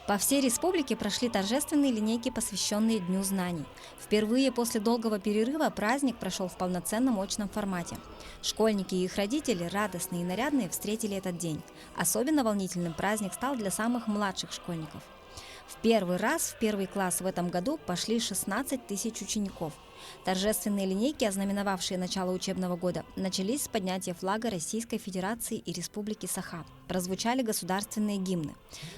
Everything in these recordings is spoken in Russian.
По всей республике прошли торжественные линейки, посвященные Дню знаний. Впервые после долгого перерыва праздник прошел в полноценном очном формате. Школьники и их родители, радостные и нарядные, встретили этот день. Особенно волнительным праздник стал для самых младших школьников. В первый раз в первый класс в этом году пошли 16 тысяч учеников. Торжественные линейки, ознаменовавшие начало учебного года, начались с поднятия флага Российской Федерации и Республики Саха. Прозвучали государственные гимны.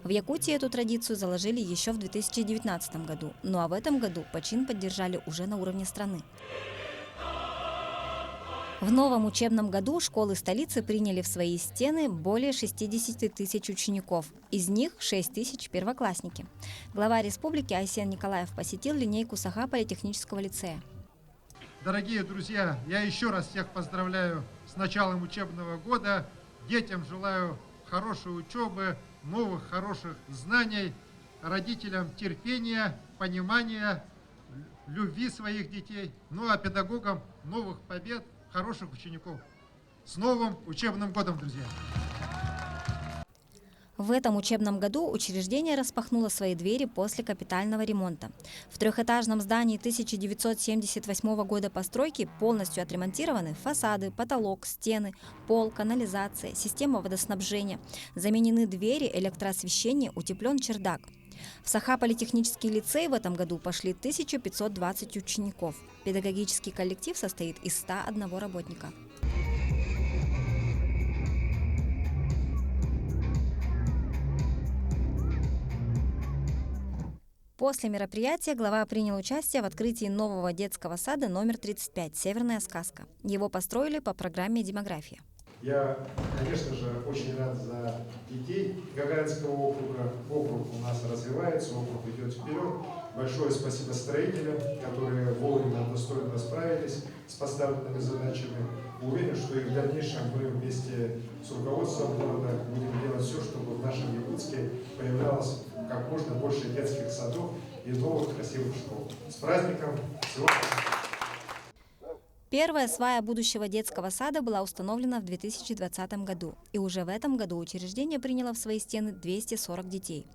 В Якутии эту традицию заложили еще в 2019 году, ну а в этом году почин поддержали уже на уровне страны. В новом учебном году школы столицы приняли в свои стены более 60 тысяч учеников, из них 6 тысяч первоклассники. Глава республики Айсен Николаев посетил линейку Саха политехнического лицея. Дорогие друзья, я еще раз всех поздравляю с началом учебного года. Детям желаю хорошей учебы, новых хороших знаний, родителям терпения, понимания, любви своих детей, ну а педагогам новых побед, хороших учеников. С новым учебным годом, друзья! В этом учебном году учреждение распахнуло свои двери после капитального ремонта. В трехэтажном здании 1978 года постройки полностью отремонтированы фасады, потолок, стены, пол, канализация, система водоснабжения. Заменены двери, электроосвещение, утеплен чердак. В Саха политехнический лицей в этом году пошли 1520 учеников. Педагогический коллектив состоит из 101 работника. После мероприятия глава принял участие в открытии нового детского сада номер 35 «Северная сказка». Его построили по программе «Демография». Я, конечно же, очень рад за детей Гагаринского округа. Округ у нас развивается, округ идет вперед. Большое спасибо строителям, которые вовремя достойно справились с поставленными задачами. Уверен, что и в дальнейшем мы вместе с руководством города будем делать все, чтобы в нашем Якутске появлялось как можно больше детских садов и новых красивых школ. С праздником! Всего хорошего! Первая свая будущего детского сада была установлена в 2020 году, и уже в этом году учреждение приняло в свои стены 240 детей.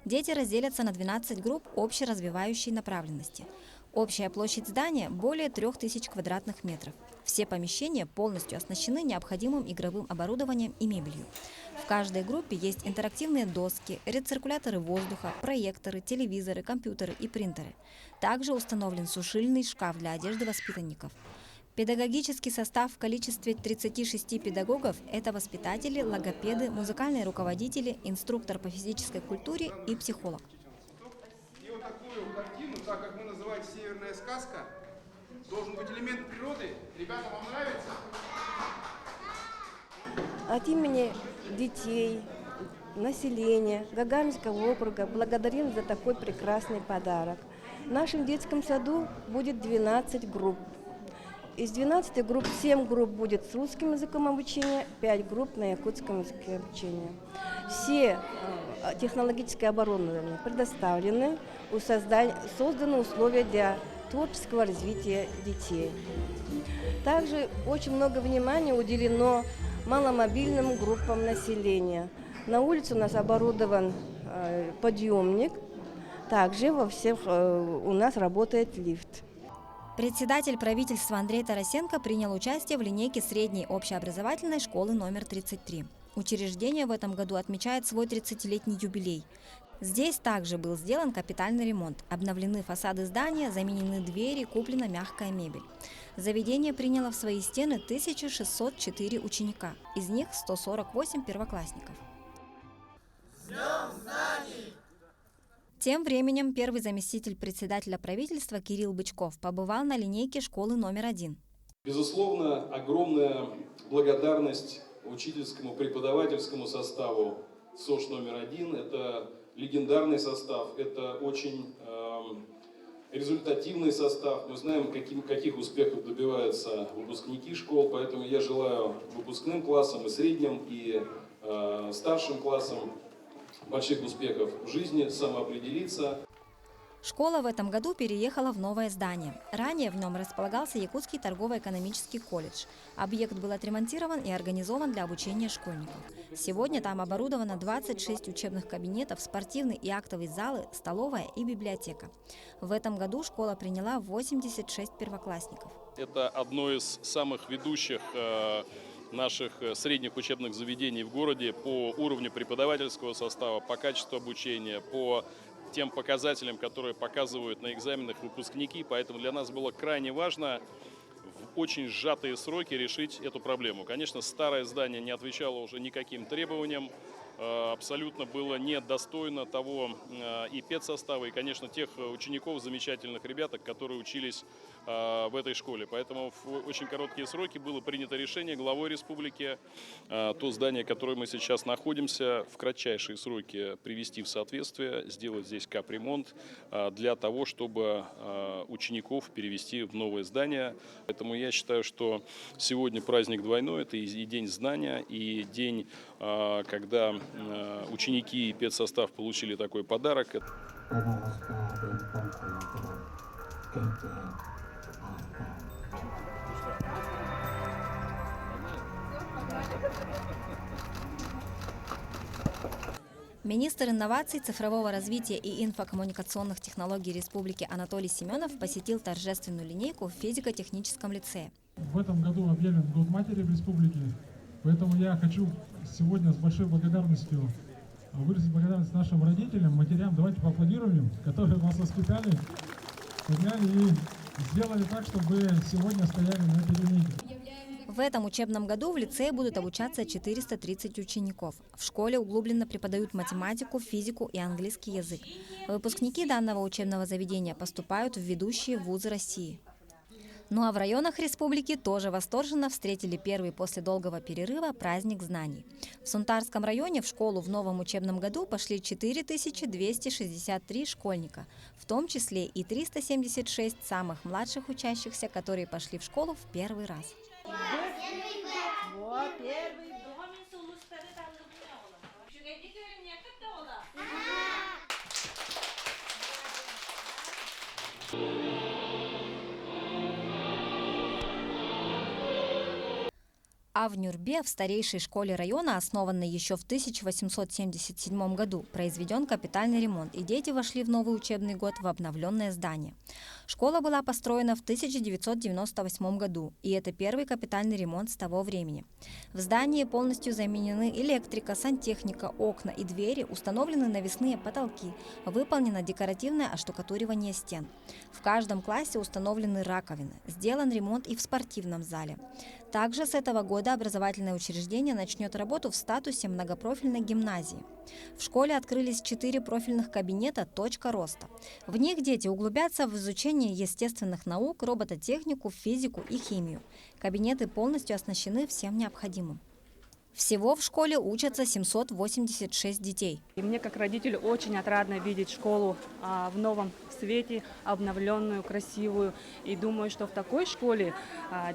Дети разделятся на 12 групп общеразвивающей направленности. Общая площадь здания более 3000 квадратных метров. Все помещения полностью оснащены необходимым игровым оборудованием и мебелью. В каждой группе есть интерактивные доски, рециркуляторы воздуха, проекторы, телевизоры, компьютеры и принтеры. Также установлен сушильный шкаф для одежды воспитанников. Педагогический состав в количестве 36 педагогов – это воспитатели, логопеды, музыкальные руководители, инструктор по физической культуре и психолог. И вот такую картину, так как мы называем «Северная сказка», должен быть элемент природы. Ребята, вам нравится? От имени детей, населения Гагаринского округа благодарим за такой прекрасный подарок. В нашем детском саду будет 12 групп. Из 12 групп 7 групп будет с русским языком обучения, 5 групп на якутском языке обучения. Все технологические оборудования предоставлены, созданы условия для творческого развития детей. Также очень много внимания уделено маломобильным группам населения. На улице у нас оборудован подъемник, также у нас работает лифт. Председатель правительства Андрей Тарасенко принял участие в линейке средней общеобразовательной школы номер 33. Учреждение в этом году отмечает свой 30-летний юбилей. Здесь также был сделан капитальный ремонт. Обновлены фасады здания, заменены двери, куплена мягкая мебель. Заведение приняло в свои стены 1604 ученика, из них 148 первоклассников. Тем временем первый заместитель председателя правительства Кирилл Бычков побывал на линейке школы номер 1. Безусловно, огромная благодарность учительскому преподавательскому составу СОШ номер 1. Это легендарный состав, это очень результативный состав. Мы знаем, каких успехов добиваются выпускники школ, поэтому я желаю выпускным классам и средним, и старшим классам больших успехов в жизни, самоопределиться. Школа в этом году переехала в новое здание. Ранее в нем располагался Якутский торгово-экономический колледж. Объект был отремонтирован и организован для обучения школьников. Сегодня там оборудовано 26 учебных кабинетов, спортивный и актовый залы, столовая и библиотека. В этом году школа приняла 86 первоклассников. Это одно из самых ведущих наших средних учебных заведений в городе по уровню преподавательского состава, по качеству обучения, по тем показателям, которые показывают на экзаменах выпускники. Поэтому для нас было крайне важно в очень сжатые сроки решить эту проблему. Конечно, старое здание не отвечало уже никаким требованиям, абсолютно было недостойно того и педсостава, и, конечно, тех учеников, замечательных ребяток, которые учились в этой школе. Поэтому в очень короткие сроки было принято решение главой республики то здание, в котором мы сейчас находимся, в кратчайшие сроки привести в соответствие, сделать здесь капремонт для того, чтобы учеников перевести в новое здание. Поэтому я считаю, что сегодня праздник двойной. Это и день знания, и день, когда ученики и педсостав получили такой подарок. Министр инноваций, цифрового развития и инфокоммуникационных технологий Республики Анатолий Семенов посетил торжественную линейку в физико-техническом лицее. В этом году объявлен Год матери в республике, поэтому я хочу сегодня с большой благодарностью выразить благодарность нашим родителям, матерям. Давайте поаплодируем им, которые нас воспитали, подняли и сделали так, чтобы сегодня стояли на этой линейке. В этом учебном году в лицее будут обучаться 430 учеников. В школе углубленно преподают математику, физику и английский язык. Выпускники данного учебного заведения поступают в ведущие вузы России. Ну а в районах республики тоже восторженно встретили первый после долгого перерыва праздник знаний. В Сунтарском районе в школу в новом учебном году пошли 4263 школьника, в том числе и 376 самых младших учащихся, которые пошли в школу в первый раз. А в Нюрбе, в старейшей школе района, основанной еще в 1877 году, произведен капитальный ремонт, и дети вошли в новый учебный год в обновленное здание. Школа была построена в 1998 году, и это первый капитальный ремонт с того времени. В здании полностью заменены электрика, сантехника, окна и двери, установлены навесные потолки, выполнено декоративное оштукатуривание стен. В каждом классе установлены раковины, сделан ремонт и в спортивном зале. Также с этого года образовательное учреждение начнет работу в статусе многопрофильной гимназии. В школе открылись 4 профильных кабинета «Точка роста». В них дети углубятся в изучение естественных наук, робототехнику, физику и химию. Кабинеты полностью оснащены всем необходимым. Всего в школе учатся 786 детей. И мне, как родителю, очень отрадно видеть школу в новом свете, обновленную, красивую. И думаю, что в такой школе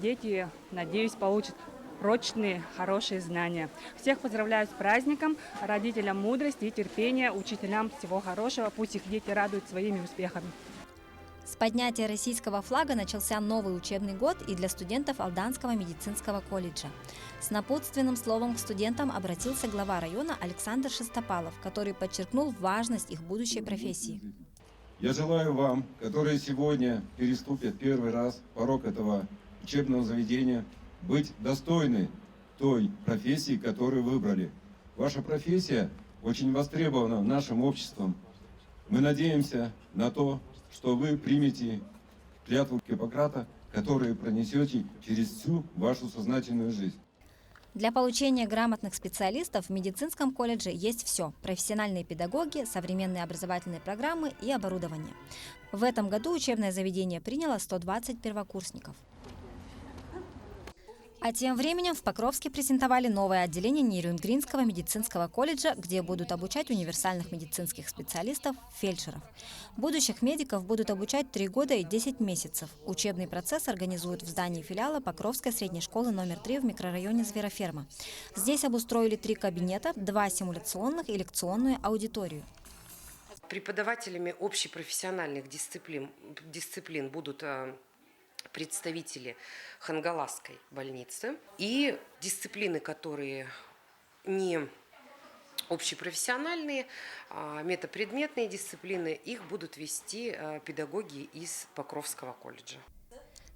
дети, надеюсь, получат прочные, хорошие знания. Всех поздравляю с праздником, родителям мудрости и терпения, учителям всего хорошего. Пусть их дети радуют своими успехами. С поднятия российского флага начался новый учебный год и для студентов Алданского медицинского колледжа. С напутственным словом к студентам обратился глава района Александр Шестопалов, который подчеркнул важность их будущей профессии. Я желаю вам, которые сегодня переступят первый раз порог этого учебного заведения, быть достойны той профессии, которую выбрали. Ваша профессия очень востребована нашим обществом. Мы надеемся на то, что вы примете клятву Гиппократа, которую пронесете через всю вашу сознательную жизнь. Для получения грамотных специалистов в медицинском колледже есть все – профессиональные педагоги, современные образовательные программы и оборудование. В этом году учебное заведение приняло 120 первокурсников. А тем временем в Покровске презентовали новое отделение Нейрюнгринского медицинского колледжа, где будут обучать универсальных медицинских специалистов, фельдшеров. Будущих медиков будут обучать 3 года и 10 месяцев. Учебный процесс организуют в здании филиала Покровской средней школы номер 3 в микрорайоне Звероферма. Здесь обустроили 3 кабинета, 2 симуляционных и лекционную аудиторию. Преподавателями общепрофессиональных дисциплин будут представители Хангаласской больницы. И дисциплины, которые не общепрофессиональные, метапредметные дисциплины, их будут вести педагоги из Покровского колледжа.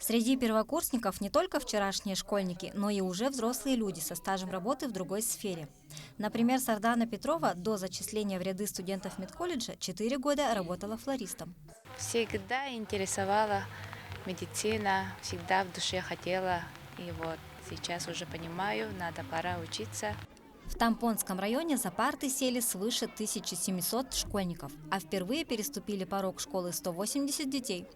Среди первокурсников не только вчерашние школьники, но и уже взрослые люди со стажем работы в другой сфере. Например, Сардана Петрова до зачисления в ряды студентов медколледжа 4 года работала флористом. Всегда интересовала медицина, всегда в душе хотела. И вот сейчас уже понимаю, пора учиться. В Тампонском районе за парты сели свыше 1700 школьников, а впервые переступили порог школы 180 детей.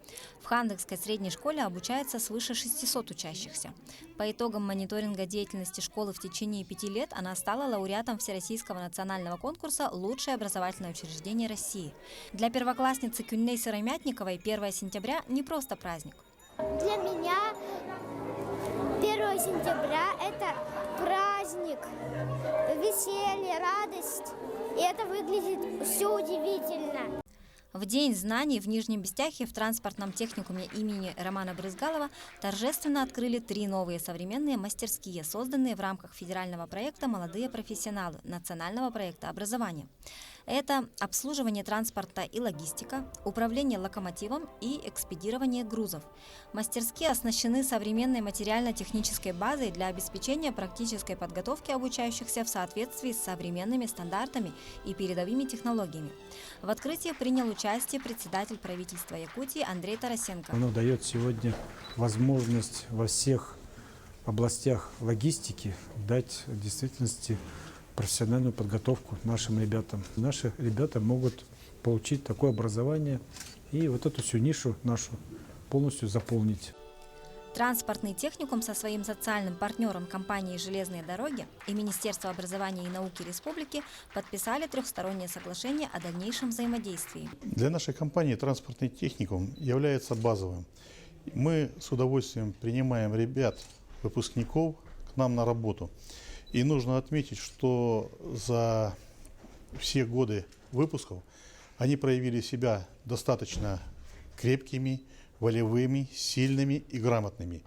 В Хандекской средней школе обучается свыше 600 учащихся. По итогам мониторинга деятельности школы в течение 5 лет она стала лауреатом Всероссийского национального конкурса «Лучшее образовательное учреждение России». Для первоклассницы Кюнней Сыромятниковой 1 сентября не просто праздник. Для меня 1 сентября – это праздник, веселье, радость. И это выглядит все удивительно. В День знаний в Нижнем Бестяхе в транспортном техникуме имени Романа Брызгалова торжественно открыли 3 новые современные мастерские, созданные в рамках федерального проекта «Молодые профессионалы» национального проекта образования. Это обслуживание транспорта и логистика, управление локомотивом и экспедирование грузов. Мастерские оснащены современной материально-технической базой для обеспечения практической подготовки обучающихся в соответствии с современными стандартами и передовыми технологиями. В открытии принял участие председатель правительства Якутии Андрей Тарасенко. Оно дает сегодня возможность во всех областях логистики дать в действительности профессиональную подготовку нашим ребятам. Наши ребята могут получить такое образование и вот эту всю нишу нашу полностью заполнить. Транспортный техникум со своим социальным партнером компанией «Железные дороги» и Министерство образования и науки Республики подписали 3-стороннее соглашение о дальнейшем взаимодействии. Для нашей компании транспортный техникум является базовым. Мы с удовольствием принимаем ребят, выпускников к нам на работу. И нужно отметить, что за все годы выпусков они проявили себя достаточно крепкими, волевыми, сильными и грамотными.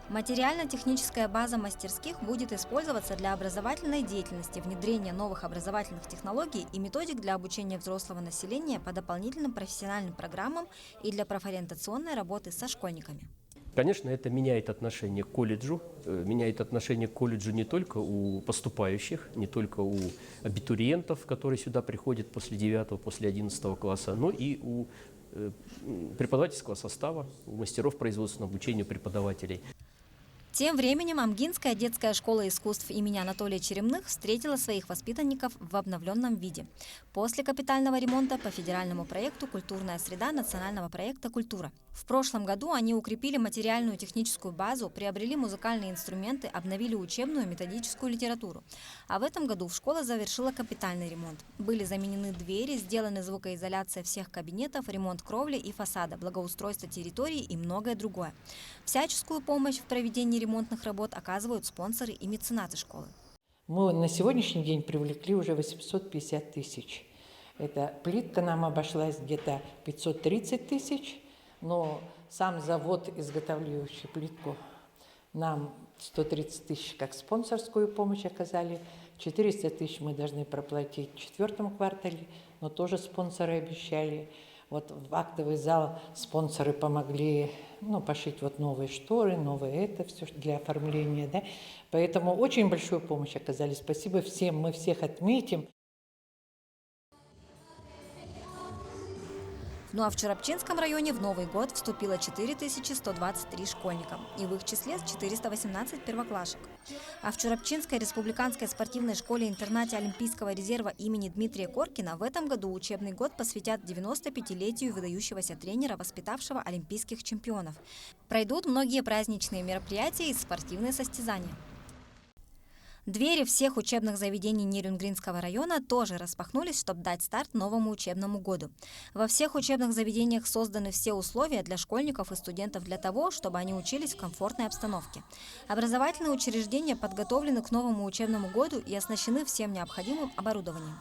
Материально-техническая база мастерских будет использоваться для образовательной деятельности, внедрения новых образовательных технологий и методик для обучения взрослого населения по дополнительным профессиональным программам и для профориентационной работы со школьниками. Конечно, это меняет отношение к колледжу. Меняет отношение к колледжу не только у поступающих, не только у абитуриентов, которые сюда приходят после 9, после 11 класса, но и у преподавательского состава, у мастеров производственного обучения преподавателей. Тем временем Амгинская детская школа искусств имени Анатолия Черемных встретила своих воспитанников в обновленном виде. После капитального ремонта по федеральному проекту «Культурная среда» национального проекта «Культура». В прошлом году они укрепили материальную техническую базу, приобрели музыкальные инструменты, обновили учебную и методическую литературу. А в этом году школа завершила капитальный ремонт. Были заменены двери, сделаны звукоизоляция всех кабинетов, ремонт кровли и фасада, благоустройство территории и многое другое. Всяческую помощь в проведении ремонтных работ оказывают спонсоры и меценаты школы. Мы на сегодняшний день привлекли уже 850 тысяч. Эта плитка нам обошлась где-то 530 тысяч, но сам завод, изготавливающий плитку, нам 130 тысяч как спонсорскую помощь оказали, 400 тысяч мы должны проплатить в 4 квартале, но тоже спонсоры обещали. Вот в актовый зал спонсоры помогли пошить вот новые шторы, новые это все для оформления. Да? Поэтому очень большую помощь оказали. Спасибо всем, мы всех отметим. Ну а в Чурапчинском районе в Новый год вступило 4123 школьника, и в их числе 418 первоклашек. А в Чурапчинской республиканской спортивной школе-интернате Олимпийского резерва имени Дмитрия Коркина в этом году учебный год посвятят 95-летию выдающегося тренера, воспитавшего олимпийских чемпионов. Пройдут многие праздничные мероприятия и спортивные состязания. Двери всех учебных заведений Нерюнгринского района тоже распахнулись, чтобы дать старт новому учебному году. Во всех учебных заведениях созданы все условия для школьников и студентов для того, чтобы они учились в комфортной обстановке. Образовательные учреждения подготовлены к новому учебному году и оснащены всем необходимым оборудованием.